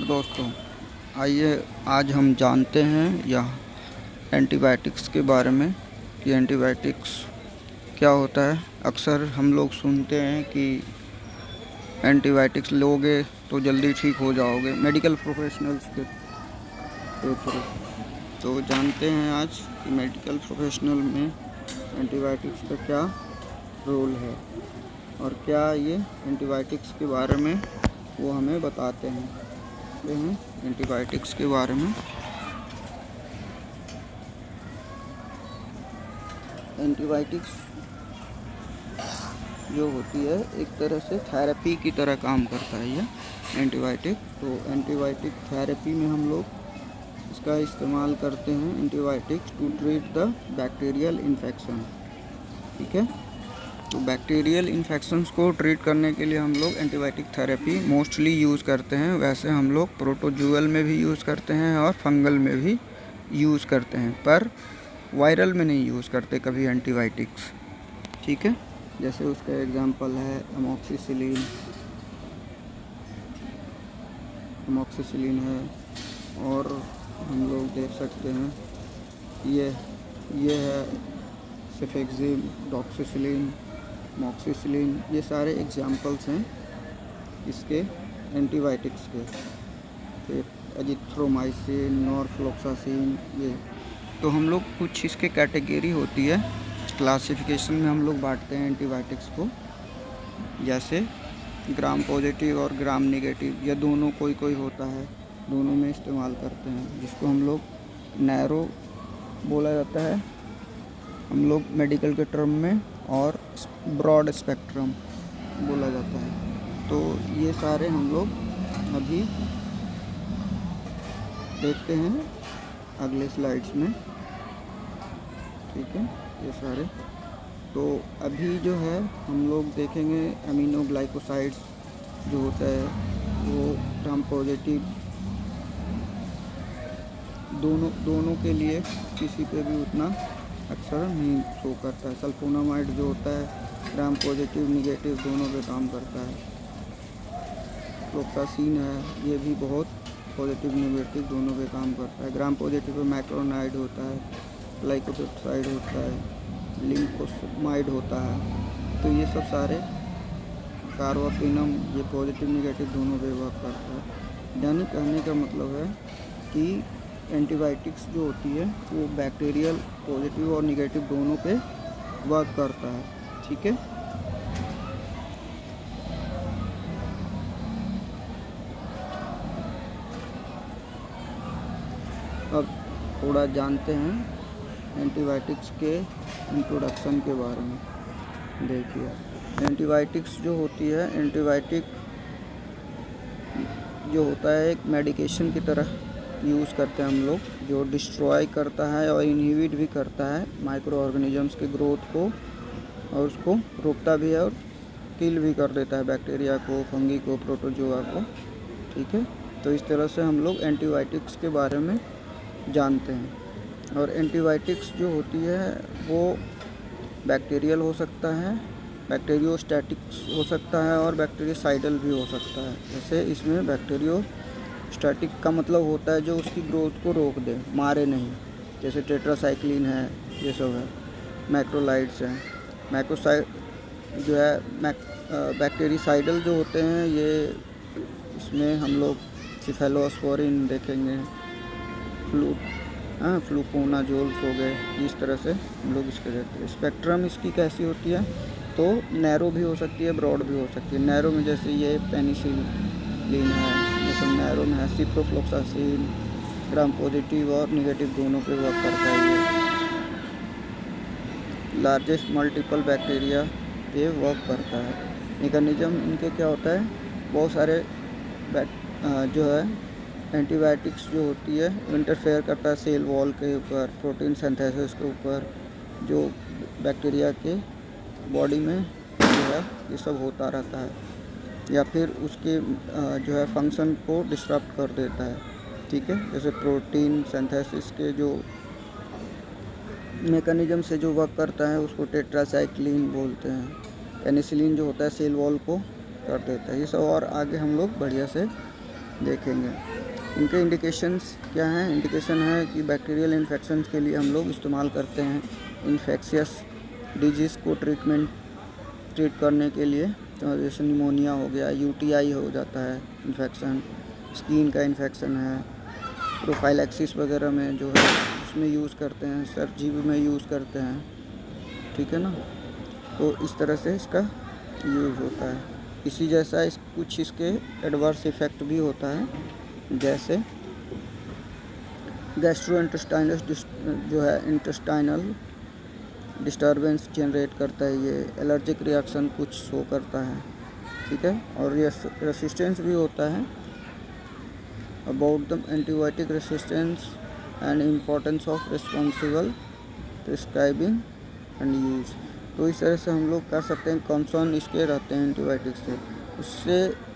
नमस्कार दोस्तों, आइए आज हम जानते हैं या एंटीबायोटिक्स के बारे में कि एंटीबायोटिक्स क्या होता है। अक्सर हम लोग सुनते हैं कि एंटीबायोटिक्स लोगे तो जल्दी ठीक हो जाओगे, मेडिकल प्रोफेशनल्स के थ्रू। तो जानते हैं आज कि मेडिकल प्रोफेशनल में एंटीबायोटिक्स का क्या रोल है और क्या ये एंटीबायोटिक्स के बारे में वो हमें बताते हैं। एंटीबायोटिक्स के बारे में एंटीबायोटिक्स जो होती है एक तरह से थेरेपी की तरह काम करता है ये एंटीबायोटिक। तो एंटीबायोटिक थेरेपी में हम लोग इसका इस्तेमाल करते हैं antibiotics to treat the bacterial infection. ठीक है, तो बैक्टीरियल इन्फेक्शंस को ट्रीट करने के लिए हम लोग एंटीबायोटिक थेरेपी मोस्टली यूज़ करते हैं। वैसे हम लोग प्रोटोजुअल में भी यूज़ करते हैं और फंगल में भी यूज़ करते हैं, पर वायरल में नहीं यूज़ करते कभी एंटीबायोटिक्स। ठीक है, जैसे उसका एग्जांपल है अमोक्सिसिलिन है, और हम लोग देख सकते हैं ये है सेफेक्सिम, डॉक्सिसिलिन, मॉक्सिसिलिन, ये सारे एग्जांपल्स हैं इसके एंटीबायोटिक्स के। फिर एजिथ्रोमाइसिन, नॉरफ्लोक्सासिन, ये तो हम लोग कुछ इसके कैटेगरी होती है, क्लासिफिकेशन में हम लोग बांटते हैं एंटीबायोटिक्स को। जैसे ग्राम पॉजिटिव और ग्राम नेगेटिव, या दोनों कोई होता है, दोनों में इस्तेमाल करते हैं, जिसको हम लोग नैरो बोला जाता है हम लोग मेडिकल के टर्म में, और ब्रॉड स्पेक्ट्रम बोला जाता है। तो ये सारे हम लोग अभी देखते हैं अगले स्लाइड्स में। ठीक है, ये सारे तो अभी जो है हम लोग देखेंगे अमीनोग्लाइकोसाइड्स जो होता है वो ग्राम पॉजिटिव दोनों के लिए किसी पे भी उतना अक्सर नहीं शो करता है। सल्फोनामाइड जो होता है ग्राम पॉजिटिव निगेटिव दोनों पे काम करता है। फ्लोक्सासिन है, ये भी बहुत पॉजिटिव निगेटिव दोनों पे काम करता है। ग्राम पॉजिटिव पे मैक्रोनाइड होता है, ग्लाइकोपेप्टाइड होता है, लिम्फोसामाइड होता है। तो ये सब सारे कार्बापेनम ये पॉजिटिव निगेटिव दोनों पे वर्क करता है। यानी कहने का मतलब है कि एंटीबायोटिक्स जो होती है वो बैक्टीरियल पॉजिटिव और निगेटिव दोनों पे वर्क करता है। ठीक है, अब थोड़ा जानते हैं एंटीबायोटिक्स के इंट्रोडक्शन के बारे में। देखिए, एंटीबायोटिक्स जो होती है, एंटीबायोटिक जो होता है एक मेडिकेशन की तरह यूज़ करते हैं हम लोग, जो डिस्ट्रॉय करता है और इनहिबिट भी करता है माइक्रो ऑर्गेनिजम्स के ग्रोथ को, और उसको रोकता भी है और किल भी कर देता है बैक्टीरिया को, फंगी को, प्रोटोजोआ को। ठीक है, तो इस तरह से हम लोग एंटीबायोटिक्स के बारे में जानते हैं। और एंटीबायोटिक्स जो होती है वो बैक्टीरियल हो सकता है, बैक्टीरियोस्टैटिक्स हो सकता है, और बैक्टीरियोसाइडल भी हो सकता है। जैसे इसमें बैक्टीरियोस्टैटिक का मतलब होता है जो उसकी ग्रोथ को रोक दे, मारे नहीं, जैसे टेट्रासाइक्लिन है, ये सब है। मैक्रोलाइड्स हैं, मैक्रोसाइड जो है बैक्टीरियोसाइडल जो होते हैं, ये इसमें हम लोग सिफेलोस्पोरिन देखेंगे, फ्लूकोनाजोल्स हो गए, इस तरह से हम लोग इसके देखते हैं। स्पेक्ट्रम इसकी कैसी होती है, तो नैरो भी हो सकती है, ब्रॉड भी हो सकती है। नैरो में जैसे ये पेनिसिलिन है, जैसे नैरो में है सिप्रोफ्लोक्सासिन, ग्राम पॉजिटिव और निगेटिव दोनों पे वर्क करता है। ये लार्जेस्ट मल्टीपल बैक्टीरिया पे वर्क करता है। मैकेनिज्म इनके क्या होता है, बहुत सारे जो है एंटीबायोटिक्स जो होती है इंटरफेयर करता है सेल वॉल के ऊपर, प्रोटीन सिंथेसिस के ऊपर, जो बैक्टीरिया के बॉडी में जो है ये सब होता रहता है, या फिर उसके जो है फंक्शन को डिस्टर्ब कर देता है। ठीक है, जैसे प्रोटीन सिंथेसिस के जो मैकेनिज्म से जो वर्क करता है उसको टेट्रासाइक्लिन बोलते हैं। पेनिसिलिन जो होता है सेल वॉल को कर देता है। ये सब और आगे हम लोग बढ़िया से देखेंगे। इनके इंडिकेशंस क्या हैं? इंडिकेशन है कि बैक्टीरियल इन्फेक्शंस के लिए हम लोग इस्तेमाल करते हैं, इन्फेक्शियस डिजीज़ को ट्रीट करने के लिए। तो जैसे निमोनिया हो गया, यूटीआई हो जाता है इन्फेक्शन, स्किन का इन्फेक्शन है, प्रोफाइलैक्सिस वगैरह में जो है उसमें यूज़ करते हैं, सर्जरी में यूज़ करते हैं, ठीक है ना। तो इस तरह से इसका यूज़ होता है। इसी जैसा कुछ इसके एडवर्स इफ़ेक्ट भी होता है, जैसे गैस्ट्रोइंटेस्टाइनल जो है इंटेस्टाइनल डिस्टर्बेंस जनरेट करता है, ये एलर्जिक रिएक्शन कुछ शो करता है, ठीक है। और ये रेसिस्टेंस भी होता है। About the antibiotic resistance and importance of responsible prescribing and use. तो इस तरह से हम लोग कर सकते हैं, कंसर्न इसके रहते हैं एंटीबायोटिक से। उससे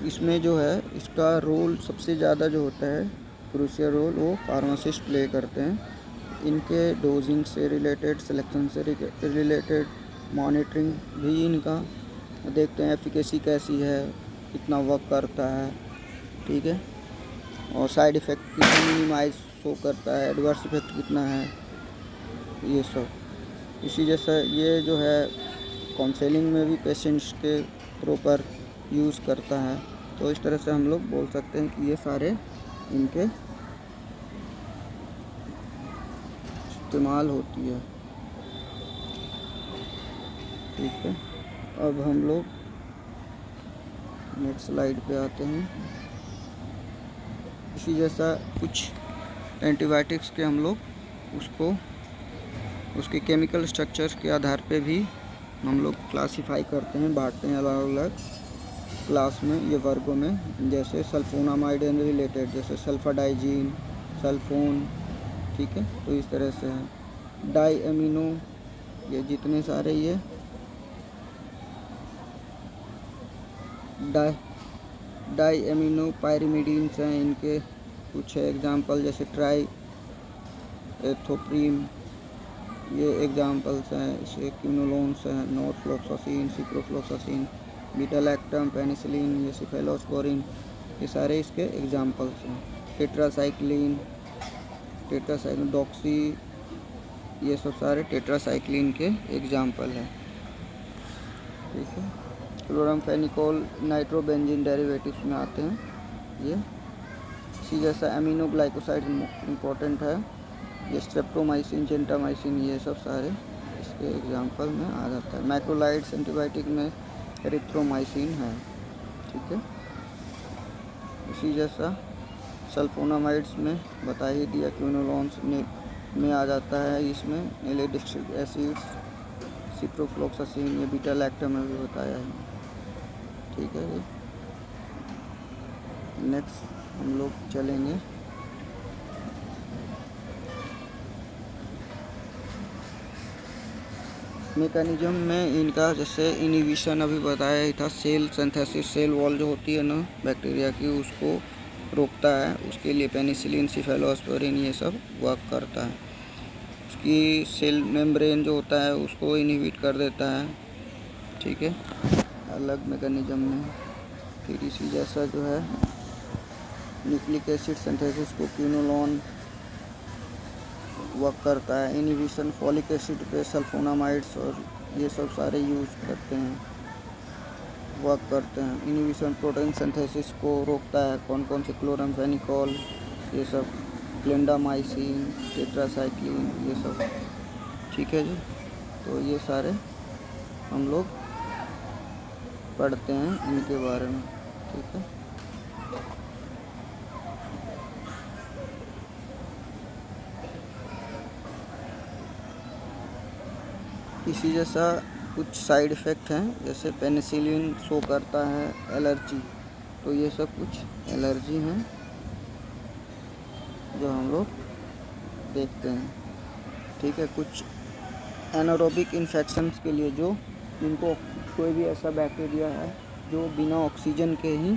इसमें जो है इसका रोल सबसे ज़्यादा जो होता है, क्रूशियल रोल, वो फार्मासिस्ट प्ले करते हैं। इनके डोजिंग से रिलेटेड, सिलेक्शन से रिलेटेड, मॉनिटरिंग भी इनका देखते हैं, एफिकेसी कैसी है, कितना वर्क करता है, ठीक है। और साइड इफ़ेक्ट कितना मिनिमाइज शो करता है, एडवर्स इफेक्ट कितना है, ये सब। इसी जैसा ये जो है काउंसलिंग में भी पेशेंट्स के प्रॉपर यूज़ करता है। तो इस तरह से हम लोग बोल सकते हैं कि ये सारे इनके इस्तेमाल होती है, ठीक है। अब हम लोग नेक्स्ट स्लाइड पे आते हैं। इसी जैसा कुछ एंटीबायोटिक्स के हम लोग उसको उसके केमिकल स्ट्रक्चर्स के आधार पे भी हम लोग क्लासीफाई करते हैं, बांटते हैं अलग अलग क्लास में, ये वर्गों में। जैसे सल्फोनामाइड एंड रिलेटेड, जैसे सल्फाडाइजीन, सल्फोन, ठीक है। तो इस तरह से है डाई एमिनो, ये जितने सारे ये डाई एमिनो पायरिमिडीन्स हैं, इनके कुछ एग्जांपल जैसे ट्राई एथोप्रीम, ये एग्जांपल्स हैं। इसे क्विनोलोन्स हैं, norfloxacin, ciprofloxacin, beta lactam, penicillin, ये सिफेलोस्पोरिन, ये सारे इसके एग्जांपल्स हैं। टेट्रासाइक्लिन, डॉक्सी, ये सब सारे टेट्रासाइक्लिन के एग्जांपल हैं, ठीक है। क्लोरामफेनिकोल नाइट्रोबेंजीन डेरिवेटिव्स में आते हैं ये। इसी जैसा एमिनोग्लाइकोसाइड इम्पोर्टेंट है, ये स्ट्रेप्टोमाइसिन, जेंटामाइसिन, ये सब सारे इसके एग्जांपल में आ जाता है। मैक्रोलाइड्स एंटीबायोटिक में एरिथ्रोमाइसिन है, ठीक है। इसी जैसा सल्फोनामाइड्स में बता ही दिया, क्विनोलोन्स में आ जाता है, इसमें एलिडिक्सिक एसिड्स, सिप्रोफ्लोक्सासिन, ये बीटा लैक्टम में भी बताया है, ठीक है जी। नेक्स्ट हम लोग चलेंगे मेकानिज़म में इनका। जैसे इनिबिशन अभी बताया ही था, सेल सिंथेसिस, सेल वॉल जो होती है ना बैक्टीरिया की, उसको रोकता है। उसके लिए पेनिसिलिन, सिफेलोस्पोरिन, ये सब वर्क करता है। उसकी सेल मेम्ब्रेन जो होता है उसको इनहिबिट कर देता है, ठीक है, अलग मैकेनिज्म में। फिर इसी जैसा जो है न्यूक्लिक एसिड सिंथेसिस को क्विनोलोन वर्क करता है। इनहिबिशन फॉलिक एसिड पे सल्फोनामाइड्स और ये सब सारे यूज़ करते हैं, वर्क करते हैं। इनहिबिशन प्रोटीन सिंथेसिस को रोकता है, कौन कौन से, क्लोरामफेनिकोल, ये सब, क्लिंडामाइसिन, टेट्रासाइक्लिन, ये सब, ठीक है जी। तो ये सारे हम लोग पढ़ते हैं इनके बारे में, ठीक है। इसी जैसा कुछ साइड इफ़ेक्ट हैं, जैसे पेनिसिलिन शो करता है एलर्जी, तो ये सब कुछ एलर्जी हैं जो हम लोग देखते हैं, ठीक है। कुछ एनारोबिक इन्फेक्शंस के लिए, जो जिनको कोई भी ऐसा बैक्टीरिया है जो बिना ऑक्सीजन के ही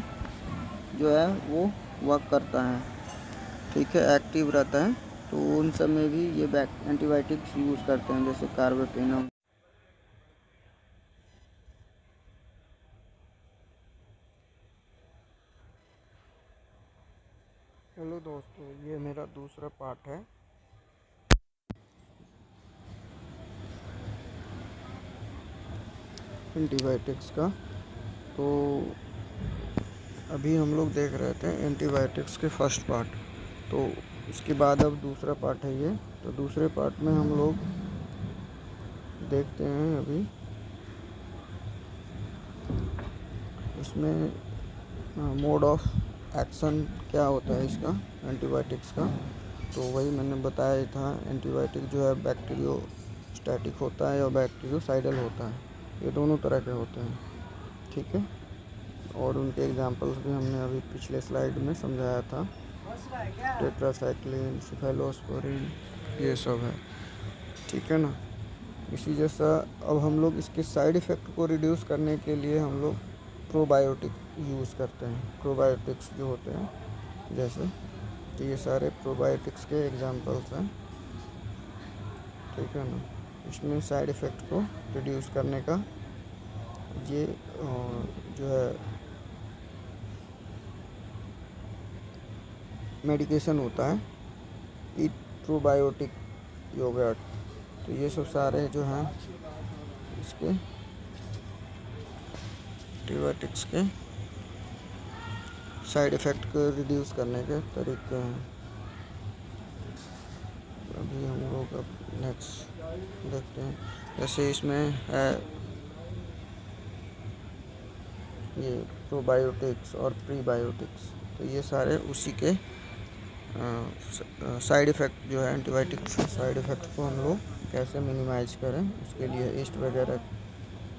जो है वो वर्क करता है, ठीक है, एक्टिव रहता है, तो उन सब में भी ये एंटीबायोटिक्स यूज़ करते हैं, जैसे कार्बापेनम। हेलो दोस्तों, ये मेरा दूसरा पार्ट है एंटीबायोटिक्स का। तो अभी हम लोग देख रहे थे एंटीबायोटिक्स के फर्स्ट पार्ट, तो इसके बाद अब दूसरा पार्ट है ये। तो दूसरे पार्ट में हम लोग देखते हैं अभी इसमें मोड ऑफ एक्शन क्या होता है इसका एंटीबायोटिक्स का। तो वही मैंने बताया था, एंटीबायोटिक जो है बैक्टीरियोस्टैटिक होता है और बैक्टीरियोसाइडल होता है, ये दोनों तरह के होते हैं, ठीक है। और उनके एग्जांपल्स भी हमने अभी पिछले स्लाइड में समझाया था, टेट्रासाइक्लिन, सिफेलोस्पोरिन, ये सब है, ठीक है ना। इसी जैसा अब हम लोग इसके साइड इफ़ेक्ट को रिड्यूस करने के लिए हम लोग प्रोबायोटिक यूज़ करते हैं। प्रोबायोटिक्स जो होते हैं जैसे, तो ये सारे प्रोबायोटिक्स के एग्जांपल्स हैं, ठीक है ना। इसमें साइड इफ़ेक्ट को रिड्यूस करने का ये जो है मेडिकेशन होता है, ईट प्रोबायोटिक योगर्ट। तो ये सब सारे जो हैं इसके एंटीबायोटिक्स के साइड इफ़ेक्ट को रिड्यूस करने के तरीके हैं। अभी हम लोग अब नेक्स्ट देखते हैं, जैसे इसमें है ये प्रोबायोटिक्स और प्रीबायोटिक्स। तो ये सारे उसी के साइड इफ़ेक्ट जो है एंटीबायोटिक साइड इफ़ेक्ट को हम लोग कैसे मिनिमाइज करें, उसके लिए ईस्ट वगैरह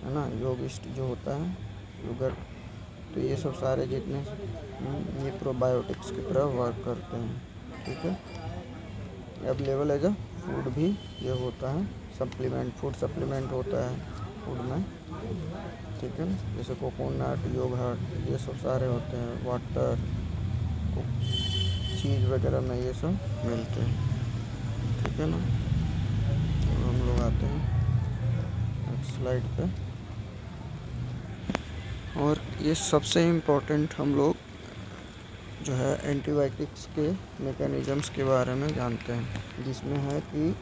है ना, योगिस्ट जो होता है योगर्ट, तो ये सब सारे जितने ये प्रोबायोटिक्स की तरह वर्क करते हैं, ठीक है। अवेलेबल एज अ फूड भी ये होता है, सप्लीमेंट, फूड सप्लीमेंट होता है फूड में, ठीक है। जैसे कोकोनट, योगर्ट, ये सब सारे होते हैं, वाटर, चीज़ वगैरह में ये सब मिलते हैं, ठीक है ना। तो हम लोग आते हैं नेक्स्ट स्लाइड पे, और ये सबसे इम्पोर्टेंट हम लोग जो है एंटीबायोटिक्स के मैकेनिज़म्स के बारे में जानते हैं, जिसमें है कि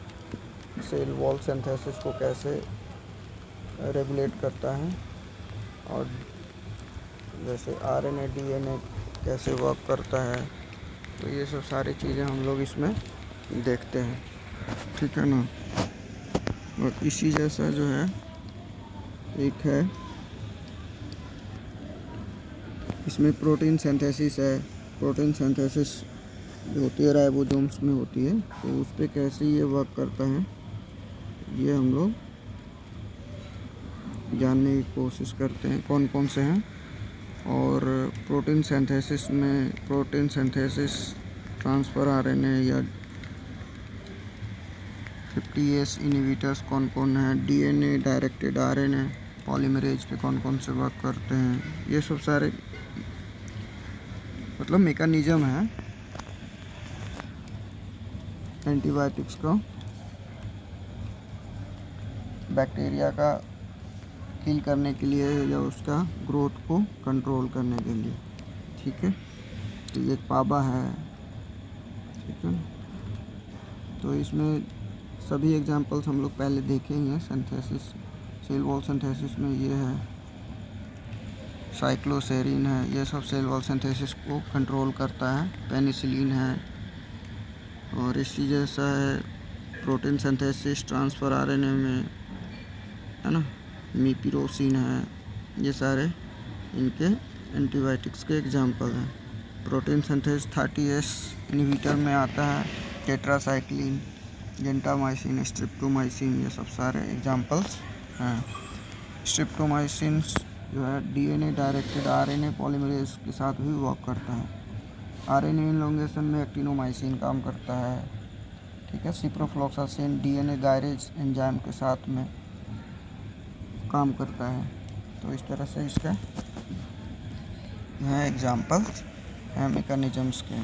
सेल वॉल सिंथेसिस को कैसे रेगुलेट करता है, और जैसे आरएनए, डीएनए कैसे वर्क करता है। तो ये सब सारी चीज़ें हम लोग इसमें देखते हैं, ठीक है ना। और इसी जैसा जो है एक है, इसमें प्रोटीन सिंथेसिस है। प्रोटीन सिंथेसिस जो होती है राइबोसोम्स में होती है, तो उस पर कैसे ये वर्क करता है ये हम लोग जानने की कोशिश करते हैं, कौन कौन से हैं। और प्रोटीन सिंथेसिस में प्रोटीन सिंथेसिस ट्रांसफ़र आरएनए या 50S इनहिबिटर्स कौन कौन है, डीएनए डायरेक्टेड आरएनए पॉलीमरेज पे कौन कौन से वर्क करते हैं, ये सब सारे मतलब मैकेनिज्म है एंटीबायोटिक्स को बैक्टीरिया का किल करने के लिए या उसका ग्रोथ को कंट्रोल करने के लिए, ठीक है। तो ये पाबा है, ठीक है। तो इसमें सभी एग्जांपल्स हम लोग पहले देखे ही हैं। सिंथेसिस, सेल वॉल सिंथेसिस में ये है, साइक्लोसेरिन है, ये सब सेल वॉल सिंथेसिस को कंट्रोल करता है। पेनिसिलिन है, और इसी जैसा है प्रोटीन सिंथेसिस ट्रांसफ़र आरएनए में, है ना, मीपिरोसिन है। ये सारे इनके एंटीबायोटिक्स के एग्जांपल हैं। प्रोटीन सिंथेसिस 30S इनहिबिटर में आता है टेट्रासाइक्लिन, जेंटामाइसिन, स्ट्रिप्टोमाइसिन, ये सब सारे एग्जांपल्स हैं। स्ट्रिप्टोमाइसिन जो है डीएनए डायरेक्टेड आरएनए पॉलीमरेज के साथ भी वर्क करता है। आरएनए इनलोंगेशन में एक्टिनोमाइसिन काम करता है, ठीक है। सिप्रोफ्लॉक्सासिन डीएनए गायरेज एंजाइम के साथ में काम करता है। तो इस तरह से इसका यह एग्जांपल्स हैं मैकेनिज़म्स के।